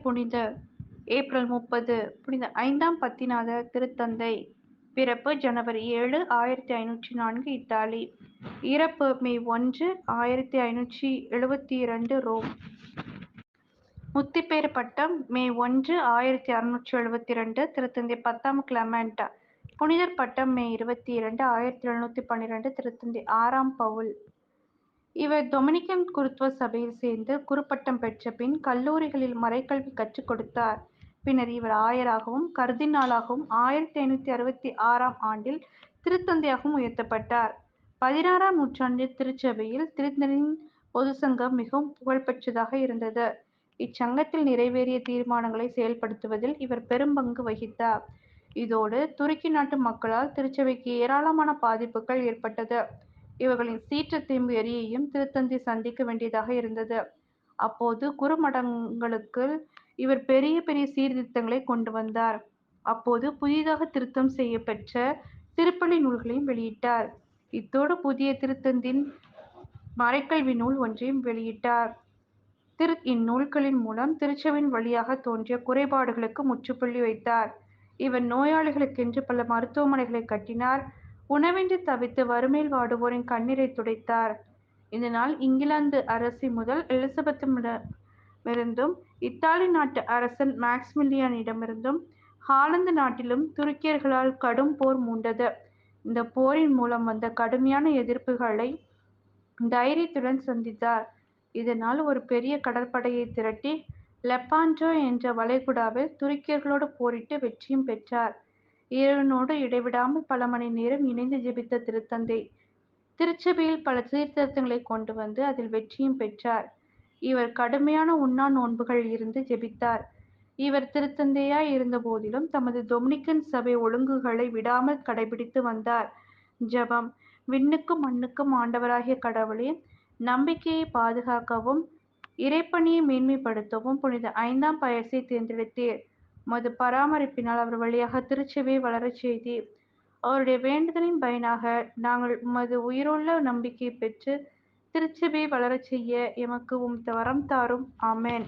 புனித ஏப்ரல் 30 புனித 5ஆம் பத்திநாத திருத்தந்தை. பிறப்பு ஜனவரி 7, 1504 இத்தாலி. இறப்பு மே 1, 1572 ரோம். முத்திப்பேறு பட்டம் மே 1, 1672 திருத்தந்தை 10ஆம் கிளமெண்ட். புனிதர் பட்டம் மே 22, 1712 திருத்தந்தை 6ஆம் பவுல். இவர் டொமினிக்கன் குருத்துவ சபையில் சேர்ந்து குருப்பட்டம் பெற்ற பின் கல்லூரிகளில் மறைக்கல்வி கற்றுக் கொடுத்தார். பின்னர் இவர் ஆயராகவும் கர்தினாலாகவும் 1566ஆம் ஆண்டில் திருத்தந்தையாகவும் உயர்த்தப்பட்டார். 16ஆம் நூற்றாண்டில் திருச்சபையில் திருத்தந்தையின் பொதுச்சங்கம் மிகவும் புகழ்பெற்றதாக இருந்தது. இச்சங்கத்தில் நிறைவேறிய தீர்மானங்களை செயல்படுத்துவதில் இவர் பெரும்பங்கு வகித்தார். இதோடு துருக்கி நாட்டு மக்களால் திருச்சபைக்கு ஏராளமான பாதிப்புகள் ஏற்பட்டது. இவர்களின் சீற்றத்தையும் வெறியையும் திருத்தந்தை சந்திக்க வேண்டியதாக இருந்தது. அப்போது குறுமடங்களுக்கு இவர் பெரிய பெரிய சீர்திருத்தங்களை கொண்டு வந்தார். அப்போது புதிதாக திருத்தம் செய்யப்பெற்ற திருப்பலி நூல்களையும் வெளியிட்டார். இத்தோடு புதிய திருத்தந்தின் மறைக்கல்வி நூல் ஒன்றையும் வெளியிட்டார். இந்நூல்களின் மூலம் திருச்சபையின் வழியாக தோன்றிய குறைபாடுகளுக்கு முற்றுப்புள்ளி வைத்தார். இவர் நோயாளிகளுக்கென்று பல மருத்துவமனைகளை கட்டினார். உணவின்றி தவித்து வறுமையில் வாடுவோரின் கண்ணீரை துடைத்தார். இதனால் இங்கிலாந்து அரசி முதல் எலிசபெத்திடமிருந்தும் இத்தாலி நாட்டு அரசன் மாக்சிமிலியானிடமிருந்தும் ஹாலந்து நாட்டிலும் துருக்கியர்களால் கடும் போர் மூண்டது. இந்த போரின் மூலம் வந்த கடுமையான எதிர்ப்புகளை தைரியத்துடன் சந்தித்தார். இதனால் ஒரு பெரிய கடற்படையை திரட்டி லெப்பாண்டோ என்ற வளைகுடாவில் துருக்கியர்களோடு போரிட்டு வெற்றியும் பெற்றார். இறைவனோடு இடைவிடாமல் பல மணி நேரம் இணைந்து ஜெபித்த திருத்தந்தை திருச்சபையில் பல சீர்திருத்தங்களை கொண்டு வந்து அதில் வெற்றியும் பெற்றார். இவர் கடுமையான உண்ணா நோன்புகள் இருந்து ஜெபித்தார். இவர் திருத்தந்தையாய் இருந்த போதிலும் தமது டொமினிக்கன் சபை ஒழுங்குகளை விடாமல் கடைபிடித்து வந்தார். ஜெபம். விண்ணுக்கும் மண்ணுக்கும் ஆண்டவராகிய கடவுளே, நம்பிக்கையை பாதுகாக்கவும் இறைப்பணியை மேன்மைப்படுத்தவும் புனித 5ஆம் பயஸை தேர்ந்தெடுத்தீர். உமது பராமரிப்பினால் அவர் வழியாக திருச்சபையை வளரச் செய்தீர். அவருடைய வேண்டுதலின் பயனாக நாங்கள் உமது உயிருள்ள நம்பிக்கை பெற்று திருச்சபையை வளரச் செய்ய எமக்கு உம் வரம் தாரும். ஆமென்.